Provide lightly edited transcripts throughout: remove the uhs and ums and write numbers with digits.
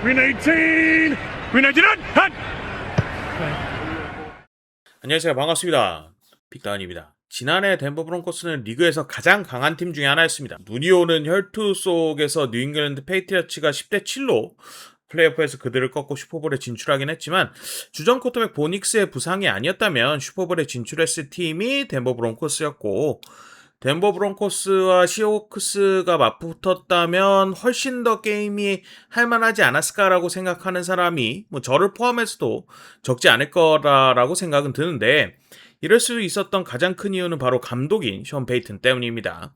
Green 18! Green 19! Hot! 안녕하세요. 반갑습니다. 빅다운입니다. 지난해 덴버 브론코스는 리그에서 가장 강한 팀 중에 하나였습니다. 눈이 오는 혈투 속에서 뉴잉글랜드 페이트리어츠가 10대 7로 플레이오프에서 그들을 꺾고 슈퍼볼에 진출하긴 했지만 주전 쿼터백 보닉스의 부상이 아니었다면 슈퍼볼에 진출했을 팀이 덴버 브론코스였고, 덴버 브론코스와 시호크스가 맞붙었다면 훨씬 더 게임이 할만하지 않았을까라고 생각하는 사람이 저를 포함해서도 적지 않을 거라고 생각은 드는데, 이럴 수 있었던 가장 큰 이유는 바로 감독인 션 페이튼 때문입니다.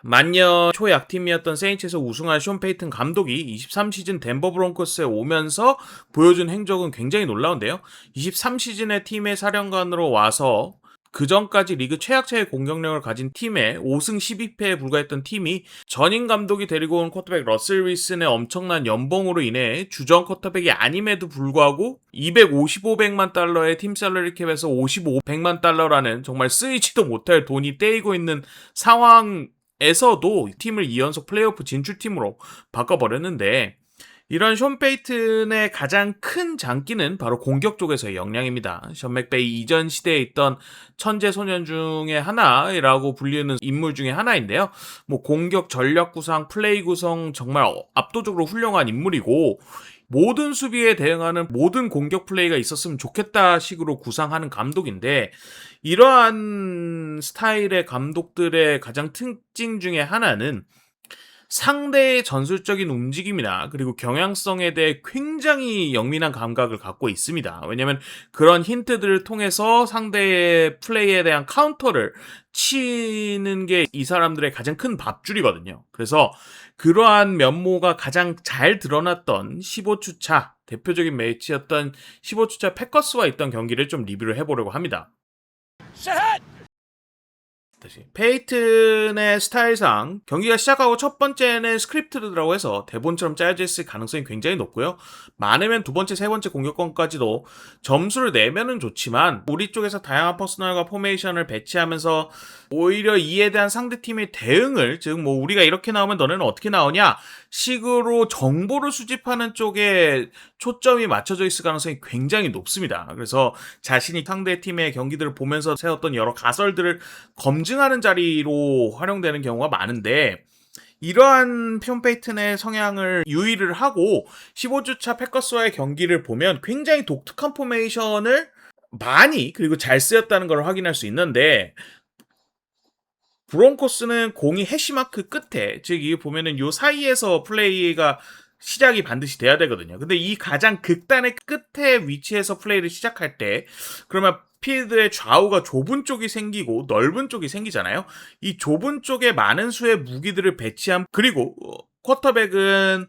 만년 초약팀이었던 세인츠에서 우승한 션 페이튼 감독이 23시즌 덴버 브론코스에 오면서 보여준 행적은 굉장히 놀라운데요. 23시즌에 팀의 사령관으로 와서 그 전까지 리그 최약체의 공격력을 가진 팀에 5승 12패에 불과했던 팀이 전임 감독이 데리고 온 쿼터백 러셀 윌슨의 엄청난 연봉으로 인해 주전 쿼터백이 아님에도 불구하고 255백만 달러의 팀 셀러리 캡에서 55백만 달러라는 정말 쓰이지도 못할 돈이 떼이고 있는 상황에서도 팀을 2연속 플레이오프 진출팀으로 바꿔버렸는데, 이런 션 페이튼의 가장 큰 장기는 바로 공격 쪽에서의 역량입니다. 션 맥베이 이전 시대에 있던 천재 소년 중에 하나라고 불리는 인물 중에 하나인데요. 공격 전략 구상, 플레이 구성 정말 압도적으로 훌륭한 인물이고, 모든 수비에 대응하는 모든 공격 플레이가 있었으면 좋겠다 식으로 구상하는 감독인데, 이러한 스타일의 감독들의 가장 특징 중에 하나는 상대의 전술적인 움직임이나 그리고 경향성에 대해 굉장히 영민한 감각을 갖고 있습니다. 왜냐하면 그런 힌트들을 통해서 상대의 플레이에 대한 카운터를 치는 게 이 사람들의 가장 큰 밥줄이거든요. 그래서 그러한 면모가 가장 잘 드러났던 15주차 대표적인 매치였던 15주차 패커스와 있던 경기를 좀 리뷰를 해보려고 합니다. 페이튼의 스타일상 경기가 시작하고 첫 번째는 스크립트라고 해서 대본처럼 짜여져 있을 가능성이 굉장히 높고요. 많으면 두 번째, 세 번째 공격권까지도 점수를 내면은 좋지만 우리 쪽에서 다양한 퍼스널과 포메이션을 배치하면서 오히려 이에 대한 상대팀의 대응을, 즉 우리가 이렇게 나오면 너네는 어떻게 나오냐 식으로 정보를 수집하는 쪽에 초점이 맞춰져 있을 가능성이 굉장히 높습니다. 그래서 자신이 상대팀의 경기들을 보면서 세웠던 여러 가설들을 검증하는 자리로 활용되는 경우가 많은데, 이러한 션 페이튼의 성향을 유의를 하고 15주차 패커스와의 경기를 보면 굉장히 독특한 포메이션을 많이 그리고 잘 쓰였다는 걸 확인할 수 있는데, 브론코스는 공이 해시마크 끝에, 즉 이 보면은 요 사이에서 플레이가 시작이 반드시 돼야 되거든요. 근데 이 가장 극단의 끝에 위치해서 플레이를 시작할 때 그러면 필드의 좌우가 좁은 쪽이 생기고 넓은 쪽이 생기잖아요. 이 좁은 쪽에 많은 수의 무기들을 배치함, 그리고 쿼터백은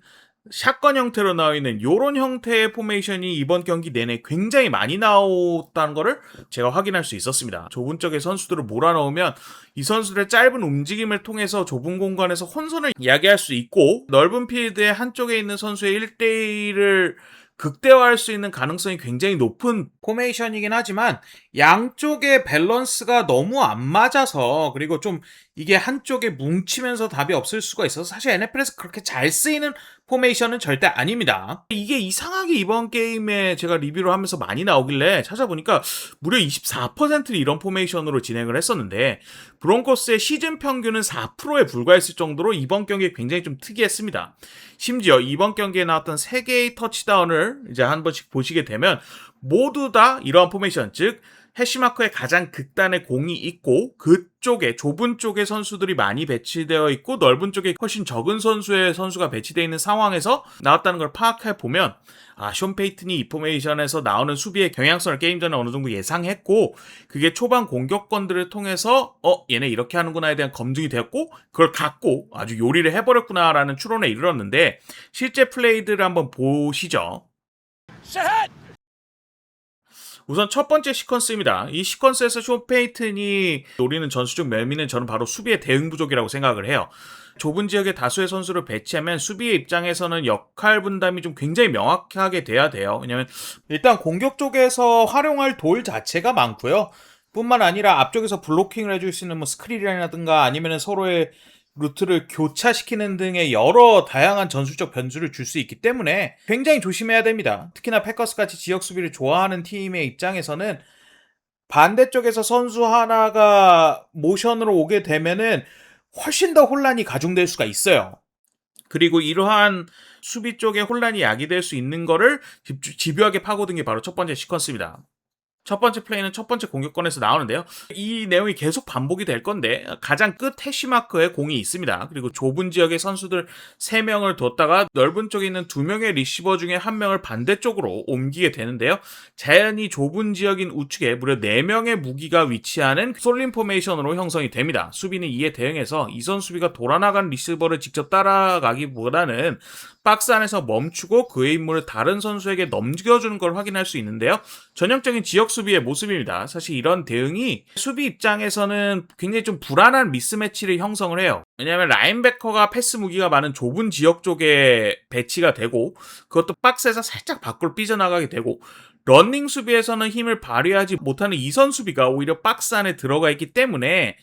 샷건 형태로 나와 있는 이런 형태의 포메이션이 이번 경기 내내 굉장히 많이 나왔다는 거를 제가 확인할 수 있었습니다. 좁은 쪽에 선수들을 몰아넣으면 이 선수들의 짧은 움직임을 통해서 좁은 공간에서 혼선을 야기할 수 있고, 넓은 필드의 한쪽에 있는 선수의 1대1을 극대화할 수 있는 가능성이 굉장히 높은 포메이션이긴 하지만 양쪽의 밸런스가 너무 안 맞아서, 그리고 좀 이게 한쪽에 뭉치면서 답이 없을 수가 있어서 사실 NFL에서 그렇게 잘 쓰이는 포메이션은 절대 아닙니다. 이게 이상하게 이번 게임에 제가 리뷰를 하면서 많이 나오길래 찾아보니까 무려 24%를 이런 포메이션으로 진행을 했었는데, 브론코스의 시즌 평균은 4%에 불과했을 정도로 이번 경기에 굉장히 좀 특이했습니다. 심지어 이번 경기에 나왔던 3개의 터치다운을 이제 한 번씩 보시게 되면 모두 다 이러한 포메이션, 즉 해시마크의 가장 극단에 공이 있고 그쪽에 좁은 쪽에 선수들이 많이 배치되어 있고 넓은 쪽에 훨씬 적은 선수가 배치되어 있는 상황에서 나왔다는 걸 파악해 보면, 션 페이튼이 이 포메이션에서 나오는 수비의 경향성을 게임 전에 어느 정도 예상했고, 그게 초반 공격권들을 통해서 얘네 이렇게 하는구나에 대한 검증이 되었고, 그걸 갖고 아주 요리를 해버렸구나라는 추론에 이르렀는데, 실제 플레이들을 한번 보시죠. 우선 첫 번째 시퀀스입니다. 이 시퀀스에서 션 페이튼이 노리는 전술적 멸미는 저는 바로 수비의 대응 부족이라고 생각을 해요. 좁은 지역에 다수의 선수를 배치하면 수비의 입장에서는 역할 분담이 좀 굉장히 명확하게 돼야 돼요. 왜냐면 일단 공격 쪽에서 활용할 돌 자체가 많고요. 뿐만 아니라 앞쪽에서 블로킹을 해줄 수 있는 스크린이라든가 아니면 서로의 루트를 교차시키는 등의 여러 다양한 전술적 변수를 줄 수 있기 때문에 굉장히 조심해야 됩니다. 특히나 패커스같이 지역 수비를 좋아하는 팀의 입장에서는 반대쪽에서 선수 하나가 모션으로 오게 되면은 훨씬 더 혼란이 가중될 수가 있어요. 그리고 이러한 수비 쪽에 혼란이 야기될 수 있는 거를 집요하게 파고든 게 바로 첫 번째 시퀀스입니다. 첫 번째 플레이는 첫 번째 공격권에서 나오는데요. 이 내용이 계속 반복이 될 건데 가장 끝 해시마크에 공이 있습니다. 그리고 좁은 지역의 선수들 3명을 뒀다가 넓은 쪽에 있는 2명의 리시버 중에 1명을 반대쪽으로 옮기게 되는데요. 자연히 좁은 지역인 우측에 무려 4명의 무기가 위치하는 솔린 포메이션으로 형성이 됩니다. 수비는 이에 대응해서 이선 수비가 돌아나간 리시버를 직접 따라가기보다는 박스 안에서 멈추고 그의 임무를 다른 선수에게 넘겨주는 걸 확인할 수 있는데요. 전형적인 지역 수비의 모습입니다. 사실 이런 대응이 수비 입장에서는 굉장히 좀 불안한 미스매치를 형성을 해요. 왜냐하면 라인베커가 패스 무기가 많은 좁은 지역 쪽에 배치가 되고 그것도 박스에서 살짝 밖으로 삐져나가게 되고 러닝 수비에서는 힘을 발휘하지 못하는 이선 수비가 오히려 박스 안에 들어가 있기 때문에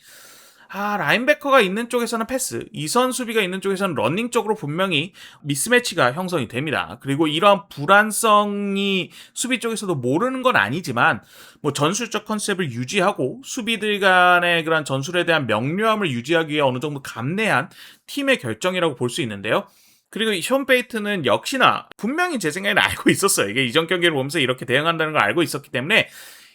라인베커가 있는 쪽에서는 패스, 이선 수비가 있는 쪽에서는 러닝 쪽으로 분명히 미스매치가 형성이 됩니다. 그리고 이러한 불안성이 수비 쪽에서도 모르는 건 아니지만 뭐 전술적 컨셉을 유지하고 수비들 간의 그런 전술에 대한 명료함을 유지하기 위해 어느 정도 감내한 팀의 결정이라고 볼 수 있는데요. 그리고 션 페이튼은 역시나 분명히 제 생각에는 알고 있었어요. 이게 이전 경기를 보면서 이렇게 대응한다는 걸 알고 있었기 때문에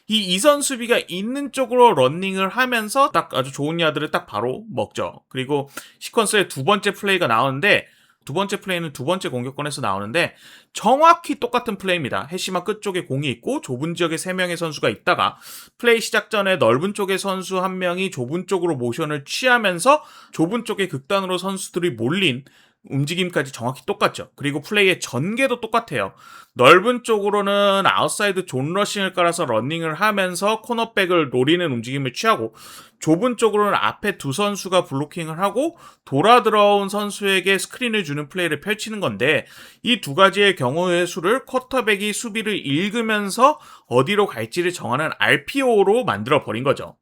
이 이선 수비가 있는 쪽으로 러닝을 하면서 딱 아주 좋은 야드를 딱 바로 먹죠. 그리고 시퀀스의 두 번째 플레이가 나오는데 두 번째 플레이는 두 번째 공격권에서 나오는데 정확히 똑같은 플레이입니다. 해시마 끝쪽에 공이 있고 좁은 지역에 3명의 선수가 있다가 플레이 시작 전에 넓은 쪽의 선수 1명이 좁은 쪽으로 모션을 취하면서 좁은 쪽에 극단으로 선수들이 몰린 움직임까지 정확히 똑같죠. 그리고 플레이의 전개도 똑같아요. 넓은 쪽으로는 아웃사이드 존 러싱을 깔아서 러닝을 하면서 코너백을 노리는 움직임을 취하고 좁은 쪽으로는 앞에 두 선수가 블로킹을 하고 돌아 들어온 선수에게 스크린을 주는 플레이를 펼치는 건데 이 두 가지의 경우의 수를 쿼터백이 수비를 읽으면서 어디로 갈지를 정하는 RPO로 만들어 버린 거죠.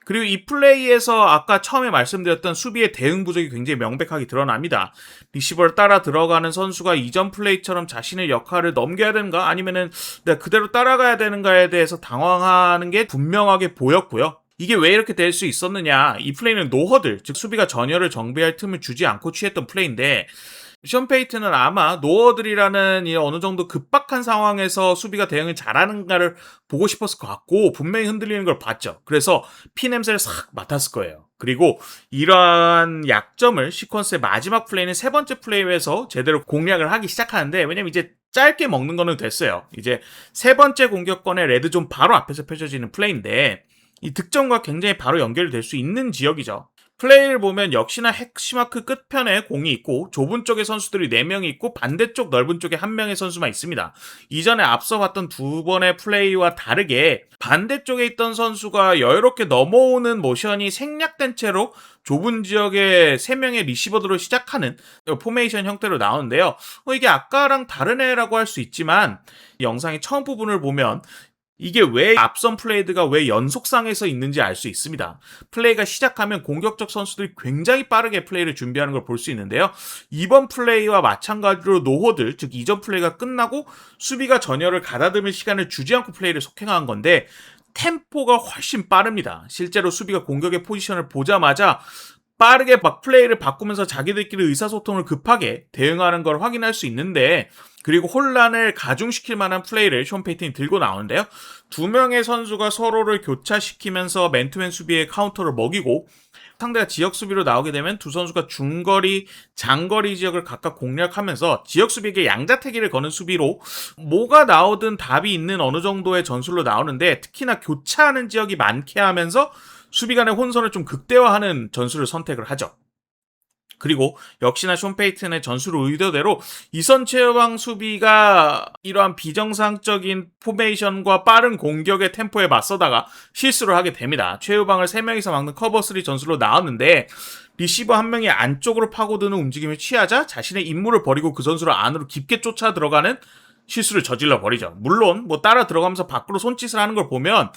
그리고 이 플레이에서 아까 처음에 말씀드렸던 수비의 대응 부족이 굉장히 명백하게 드러납니다. 리시버를 따라 들어가는 선수가 이전 플레이처럼 자신의 역할을 넘겨야 되는가 아니면은 그대로 따라가야 되는가에 대해서 당황하는 게 분명하게 보였고요. 이게 왜 이렇게 될 수 있었느냐. 이 플레이는 노허들, 즉 수비가 전열을 정비할 틈을 주지 않고 취했던 플레이인데 션 페이튼은 아마 노어들이라는 어느 정도 급박한 상황에서 수비가 대응을 잘하는가를 보고 싶었을 것 같고 분명히 흔들리는 걸 봤죠. 그래서 피 냄새를 싹 맡았을 거예요. 그리고 이러한 약점을 시퀀스의 마지막 플레이는 세 번째 플레이에서 제대로 공략을 하기 시작하는데 왜냐면 이제 짧게 먹는 거는 됐어요. 이제 세 번째 공격권의 레드존 바로 앞에서 펼쳐지는 플레이인데 이 득점과 굉장히 바로 연결이 될 수 있는 지역이죠. 플레이를 보면 역시나 해시마크 끝편에 공이 있고 좁은 쪽에 선수들이 4명이 있고 반대쪽 넓은 쪽에 1명의 선수만 있습니다. 이전에 앞서 봤던 두 번의 플레이와 다르게 반대쪽에 있던 선수가 여유롭게 넘어오는 모션이 생략된 채로 좁은 지역에 3명의 리시버들로 시작하는 포메이션 형태로 나오는데요. 이게 아까랑 다른 애라고 할 수 있지만 영상의 처음 부분을 보면 이게 왜 앞선 플레이드가 왜 연속상에서 있는지 알 수 있습니다. 플레이가 시작하면 공격적 선수들이 굉장히 빠르게 플레이를 준비하는 걸 볼 수 있는데요. 이번 플레이와 마찬가지로 노호들, 즉 이전 플레이가 끝나고 수비가 전열을 가다듬을 시간을 주지 않고 플레이를 속행한 건데 템포가 훨씬 빠릅니다. 실제로 수비가 공격의 포지션을 보자마자 빠르게 막 플레이를 바꾸면서 자기들끼리 의사소통을 급하게 대응하는 걸 확인할 수 있는데 그리고 혼란을 가중시킬 만한 플레이를 션 페이튼이 들고 나오는데요. 2명의 선수가 서로를 교차시키면서 맨투맨 수비의 카운터를 먹이고 상대가 지역 수비로 나오게 되면 두 선수가 중거리, 장거리 지역을 각각 공략하면서 지역 수비에게 양자태기를 거는 수비로 뭐가 나오든 답이 있는 어느 정도의 전술로 나오는데 특히나 교차하는 지역이 많게 하면서 수비 간의 혼선을 좀 극대화하는 전술을 선택을 하죠. 그리고 역시나 션 페이튼의 전술 의도대로 이선 최후방 수비가 이러한 비정상적인 포메이션과 빠른 공격의 템포에 맞서다가 실수를 하게 됩니다. 최후방을 3명이서 막는 커버3 전술로 나왔는데 리시버 1명이 안쪽으로 파고드는 움직임을 취하자 자신의 임무를 버리고 그 선수를 안으로 깊게 쫓아 들어가는 실수를 저질러 버리죠. 물론 뭐 따라 들어가면서 밖으로 손짓을 하는 걸 보면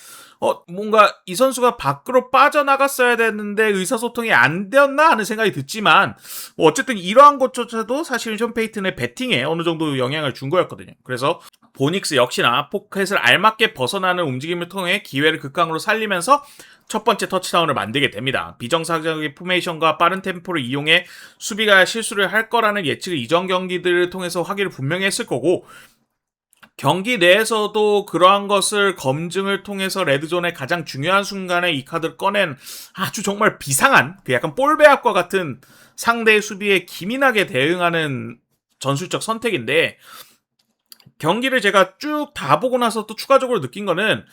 뭔가 이 선수가 밖으로 빠져나갔어야 됐는데 의사소통이 안 되었나 하는 생각이 듣지만 뭐 어쨌든 이러한 것조차도 사실은 션 페이튼의 배팅에 어느 정도 영향을 준 거였거든요. 그래서 보닉스 역시나 포켓을 알맞게 벗어나는 움직임을 통해 기회를 극강으로 살리면서 첫 번째 터치다운을 만들게 됩니다. 비정상적인 포메이션과 빠른 템포를 이용해 수비가 실수를 할 거라는 예측을 이전 경기들을 통해서 확인을 분명히 했을 거고 경기 내에서도 그러한 것을 검증을 통해서 레드존의 가장 중요한 순간에 이 카드를 꺼낸 아주 정말 비상한 그 약간 볼배합과 같은 상대의 수비에 기민하게 대응하는 전술적 선택인데 경기를 제가 쭉 다 보고 나서 또 추가적으로 느낀 거는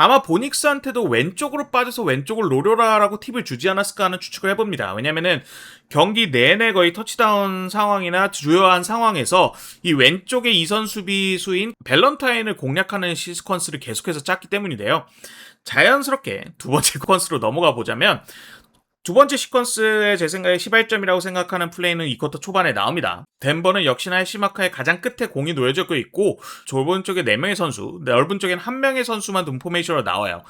아마 보닉스한테도 왼쪽으로 빠져서 왼쪽을 노려라라고 팁을 주지 않았을까 하는 추측을 해봅니다. 왜냐면은 경기 내내 거의 터치다운 상황이나 주요한 상황에서 이 왼쪽의 이선 수비수인 밸런타인을 공략하는 시퀀스를 계속해서 짰기 때문인데요. 자연스럽게 두 번째 시퀀스로 넘어가 보자면 두 번째 시퀀스의 제 생각에 시발점이라고 생각하는 플레이는 이 쿼터 초반에 나옵니다. 덴버는 역시나 해시마카의 가장 끝에 공이 놓여져 있고 좁은 쪽에 4명의 선수, 넓은 쪽엔 1명의 선수만 둔 포메이션으로 나와요.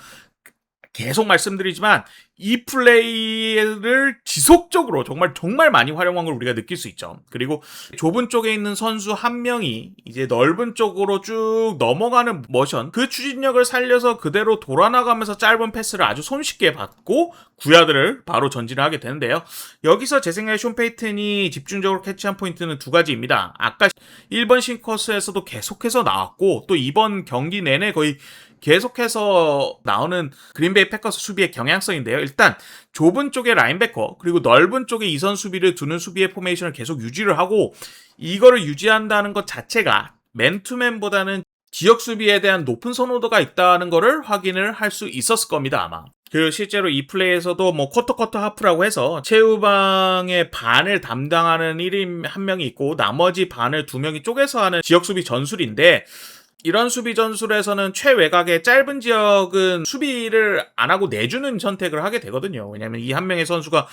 계속 말씀드리지만 이 플레이를 지속적으로 정말 많이 활용한 걸 우리가 느낄 수 있죠. 그리고 좁은 쪽에 있는 선수 한 명이 이제 넓은 쪽으로 쭉 넘어가는 모션, 그 추진력을 살려서 그대로 돌아나가면서 짧은 패스를 아주 손쉽게 받고 구야들을 바로 전진을 하게 되는데요. 여기서 제 생각에 션 페이튼이 집중적으로 캐치한 포인트는 두 가지입니다. 아까 1번 싱커스에서도 계속해서 나왔고 또 이번 경기 내내 거의 계속해서 나오는 그린베이 패커스 수비의 경향성인데요. 일단 좁은 쪽에 라인베커 그리고 넓은 쪽에 이선 수비를 두는 수비의 포메이션을 계속 유지를 하고 이거를 유지한다는 것 자체가 맨투맨보다는 지역 수비에 대한 높은 선호도가 있다는 거를 확인을 할 수 있었을 겁니다. 아마. 그리고 실제로 이 플레이에서도 뭐 쿼터 하프라고 해서 최후방의 반을 담당하는 1인 한 명이 있고 나머지 반을 2명이 쪼개서 하는 지역 수비 전술인데 이런 수비 전술에서는 최외곽의 짧은 지역은 수비를 안 하고 내주는 선택을 하게 되거든요. 왜냐하면 이 한 명의 선수가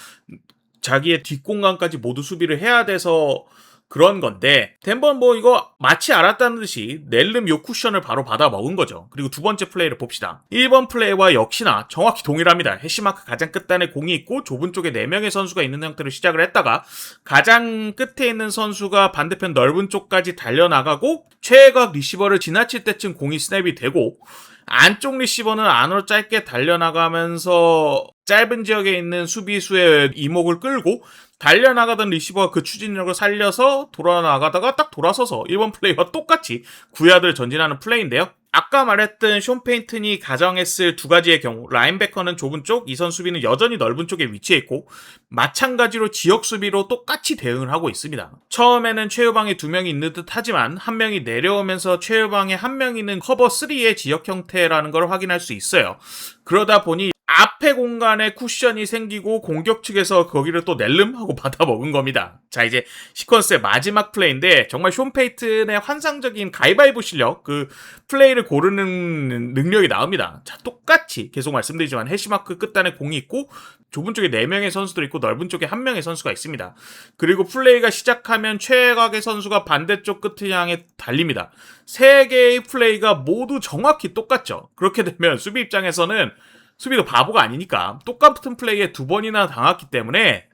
자기의 뒷공간까지 모두 수비를 해야 돼서 그런 건데 덴버는 뭐 이거 마치 알았다는 듯이 낼름 요 쿠션을 바로 받아 먹은 거죠. 그리고 두 번째 플레이를 봅시다. 1번 플레이와 역시나 정확히 동일합니다. 해시마크 가장 끝단에 공이 있고 좁은 쪽에 4명의 선수가 있는 형태로 시작을 했다가 가장 끝에 있는 선수가 반대편 넓은 쪽까지 달려나가고 최외곽 리시버를 지나칠 때쯤 공이 스냅이 되고 안쪽 리시버는 안으로 짧게 달려나가면서 짧은 지역에 있는 수비수의 이목을 끌고 달려나가던 리시버가 그 추진력을 살려서 돌아나가다가 딱 돌아서서 1번 플레이와 똑같이 구야들 전진하는 플레이인데요. 아까 말했던 션 페이튼이 가정했을 두 가지의 경우 라인베커는 좁은 쪽, 이선 수비는 여전히 넓은 쪽에 위치해 있고 마찬가지로 지역 수비로 똑같이 대응을 하고 있습니다. 처음에는 최후방에 2명이 있는 듯 하지만 한 명이 내려오면서 최후방에 한 명이 있는 커버 3의 지역 형태라는 걸 확인할 수 있어요. 그러다 보니 앞에 공간에 쿠션이 생기고 공격 측에서 거기를 또 낼름 하고 받아먹은 겁니다. 자, 이제 시퀀스의 마지막 플레이인데 정말 션 페이튼의 환상적인 가위바위보 실력, 그 플레이를 고르는 능력이 나옵니다. 자, 똑같이 계속 말씀드리지만 해시마크 끝단에 공이 있고 좁은 쪽에 4명의 선수들이 있고 넓은 쪽에 1명의 선수가 있습니다. 그리고 플레이가 시작하면 최각의 선수가 반대쪽 끝을 향해 달립니다. 3개의 플레이가 모두 정확히 똑같죠. 그렇게 되면 수비 입장에서는 수비도 바보가 아니니까 똑같은 플레이에 2번이나 당했기 때문에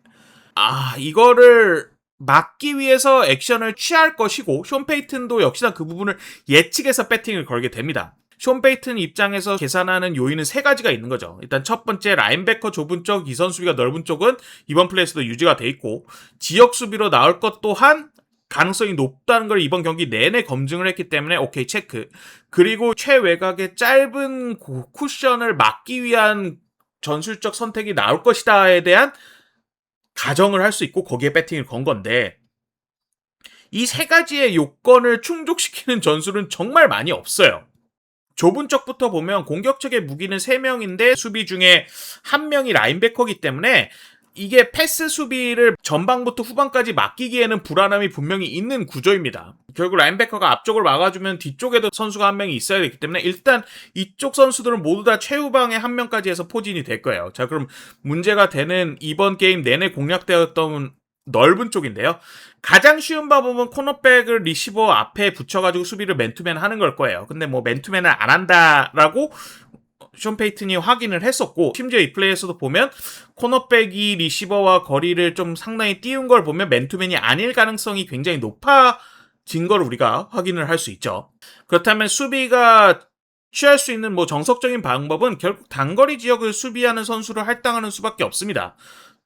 이거를 막기 위해서 액션을 취할 것이고 션 페이튼도 역시나 그 부분을 예측해서 배팅을 걸게 됩니다. 션 페이튼 입장에서 계산하는 요인은 3가지가 있는 거죠. 일단 첫 번째 라인베커 좁은 쪽, 이선 수비가 넓은 쪽은 이번 플레이에서도 유지가 돼 있고 지역 수비로 나올 것 또한 가능성이 높다는 걸 이번 경기 내내 검증을 했기 때문에 오케이 체크. 그리고 최외곽의 짧은 쿠션을 막기 위한 전술적 선택이 나올 것이다에 대한 가정을 할 수 있고 거기에 배팅을 건 건데 이 3가지의 요건을 충족시키는 전술은 정말 많이 없어요. 좁은 쪽부터 보면 공격 측의 무기는 3명인데 수비 중에 1명이 라인베커이기 때문에 이게 패스 수비를 전방부터 후방까지 맡기기에는 불안함이 분명히 있는 구조입니다. 결국 라인베커가 앞쪽을 막아주면 뒤쪽에도 선수가 1명이 있어야 되기 때문에 일단 이쪽 선수들은 모두 다 최후방에 1명까지 해서 포진이 될 거예요. 자, 그럼 문제가 되는 이번 게임 내내 공략되었던 넓은 쪽인데요. 가장 쉬운 방법은 코너백을 리시버 앞에 붙여가지고 수비를 맨투맨 하는 걸 거예요. 근데 뭐 맨투맨을 안 한다라고 숀 페이튼이 확인을 했었고, 심지어 이 플레이에서도 보면 코너백이 리시버와 거리를 좀 상당히 띄운 걸 보면 맨투맨이 아닐 가능성이 굉장히 높아진 걸 우리가 확인을 할 수 있죠. 그렇다면 수비가 취할 수 있는 뭐 정석적인 방법은 결국 단거리 지역을 수비하는 선수를 할당하는 수밖에 없습니다.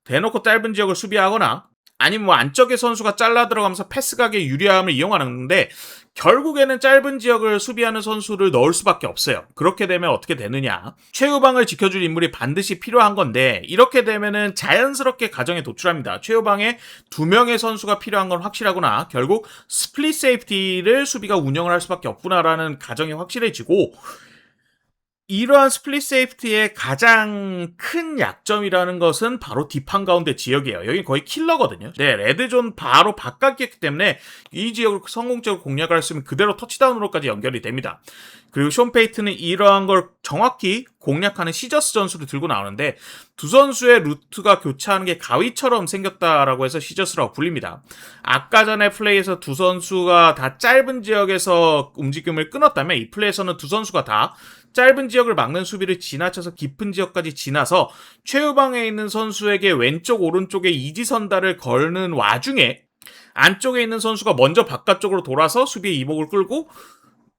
대놓고 짧은 지역을 수비하거나 아니면 뭐 안쪽의 선수가 잘라 들어가면서 패스각의 유리함을 이용하는데, 결국에는 짧은 지역을 수비하는 선수를 넣을 수밖에 없어요. 그렇게 되면 어떻게 되느냐, 최후방을 지켜줄 인물이 반드시 필요한 건데, 이렇게 되면은 자연스럽게 가정에 도출합니다. 최후방에 2명의 선수가 필요한 건 확실하구나, 결국 스플릿 세이프티를 수비가 운영을 할 수밖에 없구나라는 가정이 확실해지고, 이러한 스플릿 세이프티의 가장 큰 약점이라는 것은 바로 딥 한가운데 지역이에요. 여기 거의 킬러거든요. 네, 레드존 바로 바깥이기 때문에 이 지역을 성공적으로 공략할 수 있으면 그대로 터치다운으로까지 연결이 됩니다. 그리고 숀 페이튼은 이러한 걸 정확히 공략하는 시저스 전술을 들고 나오는데, 두 선수의 루트가 교차하는 게 가위처럼 생겼다라고 해서 시저스라고 불립니다. 아까 전에 플레이에서 두 선수가 다 짧은 지역에서 움직임을 끊었다면, 이 플레이에서는 두 선수가 다 짧은 지역을 막는 수비를 지나쳐서 깊은 지역까지 지나서 최후방에 있는 선수에게 왼쪽 오른쪽에 이지선다를 걸는 와중에 안쪽에 있는 선수가 먼저 바깥쪽으로 돌아서 수비의 이목을 끌고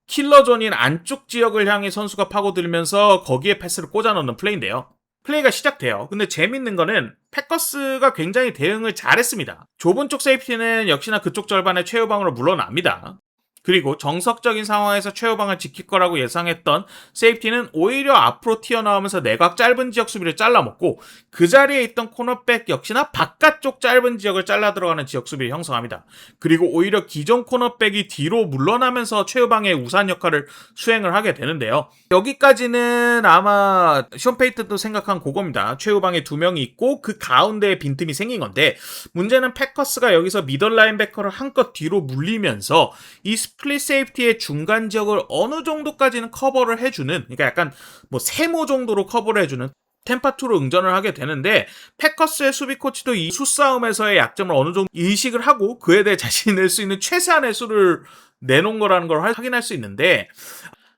킬러존인 안쪽 지역을 향해 선수가 파고들면서 거기에 패스를 꽂아 넣는 플레이인데요. 플레이가 시작돼요. 근데 재밌는 거는 패커스가 굉장히 대응을 잘했습니다. 좁은 쪽 세이프티는 역시나 그쪽 절반의 최후방으로 물러납니다. 그리고 정석적인 상황에서 최후방을 지킬 거라고 예상했던 세이프티는 오히려 앞으로 튀어나오면서 내곽 짧은 지역 수비를 잘라먹고, 그 자리에 있던 코너백 역시나 바깥쪽 짧은 지역을 잘라 들어가는 지역 수비를 형성합니다. 그리고 오히려 기존 코너백이 뒤로 물러나면서 최후방의 우산 역할을 수행을 하게 되는데요. 여기까지는 아마 숀 페이튼도 생각한 그겁니다. 최후방에 2명이 있고 그 가운데에 빈틈이 생긴 건데, 문제는 패커스가 여기서 미들 라인베커를 한껏 뒤로 물리면서 이 스플릿 세이프티의 중간 지역을 어느 정도까지는 커버를 해주는, 그러니까 약간 뭐 세모 정도로 커버를 해주는 템파2로 응전을 하게 되는데, 패커스의 수비 코치도 이 수싸움에서의 약점을 어느 정도 인식을 하고 그에 대해 자신이 낼 수 있는 최소한의 수를 내놓은 거라는 걸 확인할 수 있는데,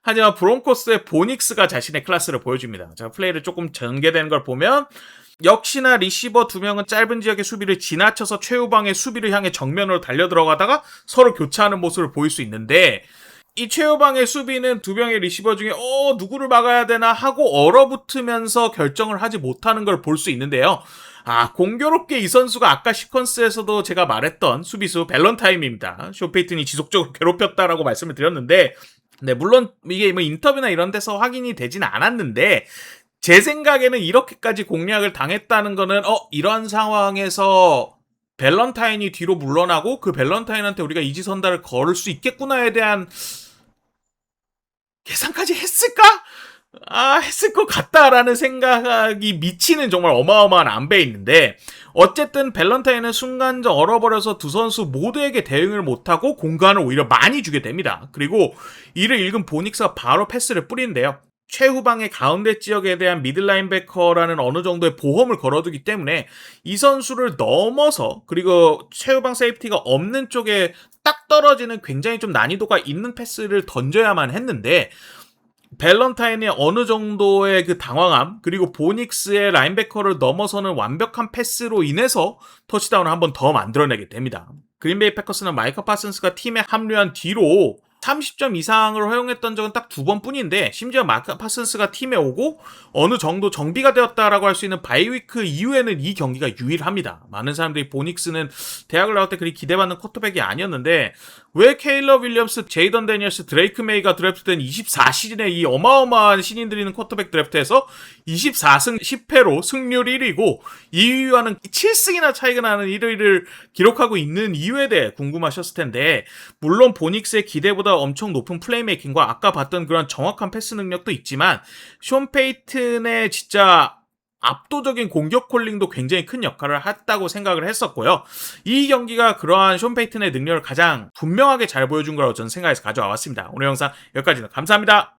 하지만 브론코스의 보닉스가 자신의 클래스를 보여줍니다. 자, 플레이를 조금 전개되는 걸 보면 역시나 리시버 2명은 짧은 지역의 수비를 지나쳐서 최후방의 수비를 향해 정면으로 달려 들어가다가 서로 교차하는 모습을 보일 수 있는데, 이 최후방의 수비는 2명의 리시버 중에 누구를 막아야 되나 하고 얼어붙으면서 결정을 하지 못하는 걸 볼 수 있는데요. 공교롭게 이 선수가 아까 시퀀스에서도 제가 말했던 수비수 밸런타임입니다. 숀 페이튼이 지속적으로 괴롭혔다라고 말씀을 드렸는데, 네, 물론 이게 뭐 인터뷰나 이런 데서 확인이 되진 않았는데, 제 생각에는 이렇게까지 공략을 당했다는 거는 이러한 상황에서 밸런타인이 뒤로 물러나고 그 밸런타인한테 우리가 이지선다를 걸을 수 있겠구나에 대한 계산까지 했을까? 했을 것 같다라는 생각이 미치는 정말 어마어마한 안배에 있는데, 어쨌든 밸런타인은 순간적 얼어버려서 두 선수 모두에게 대응을 못하고 공간을 오히려 많이 주게 됩니다. 그리고 이를 읽은 보닉스가 바로 패스를 뿌리는데요. 최후방의 가운데 지역에 대한 미들라인베커라는 어느 정도의 보험을 걸어두기 때문에 이 선수를 넘어서, 그리고 최후방 세이프티가 없는 쪽에 딱 떨어지는 굉장히 좀 난이도가 있는 패스를 던져야만 했는데, 밸런타인의 어느 정도의 그 당황함, 그리고 보닉스의 라인베커를 넘어서는 완벽한 패스로 인해서 터치다운을 한 번 더 만들어내게 됩니다. 그린베이 패커스는 마이커 파슨스가 팀에 합류한 뒤로 30점 이상을 허용했던 적은 딱 2번 뿐인데, 심지어 마크 파슨스가 팀에 오고 어느 정도 정비가 되었다라고 할 수 있는 바이위크 이후에는 이 경기가 유일합니다. 많은 사람들이 보닉스는 대학을 나올 때 그리 기대받는 쿼터백이 아니었는데, 왜 케일러 윌리엄스, 제이던 데니얼스, 드레이크 메이가 드래프트된 24시즌에 이 어마어마한 신인들이 있는 쿼터백 드래프트에서 24승 10패로 승률 1위고 2위와는 7승이나 차이가 나는 1위를 기록하고 있는 이유에 대해 궁금하셨을 텐데, 물론 보닉스의 기대보다 엄청 높은 플레이메이킹과 아까 봤던 그런 정확한 패스 능력도 있지만, 숀 페이튼의 진짜 압도적인 공격 콜링도 굉장히 큰 역할을 했다고 생각을 했었고요. 이 경기가 그러한 숀 페이튼의 능력을 가장 분명하게 잘 보여준 거라고 저는 생각해서 가져와 왔습니다. 오늘 영상 여기까지입니다. 감사합니다.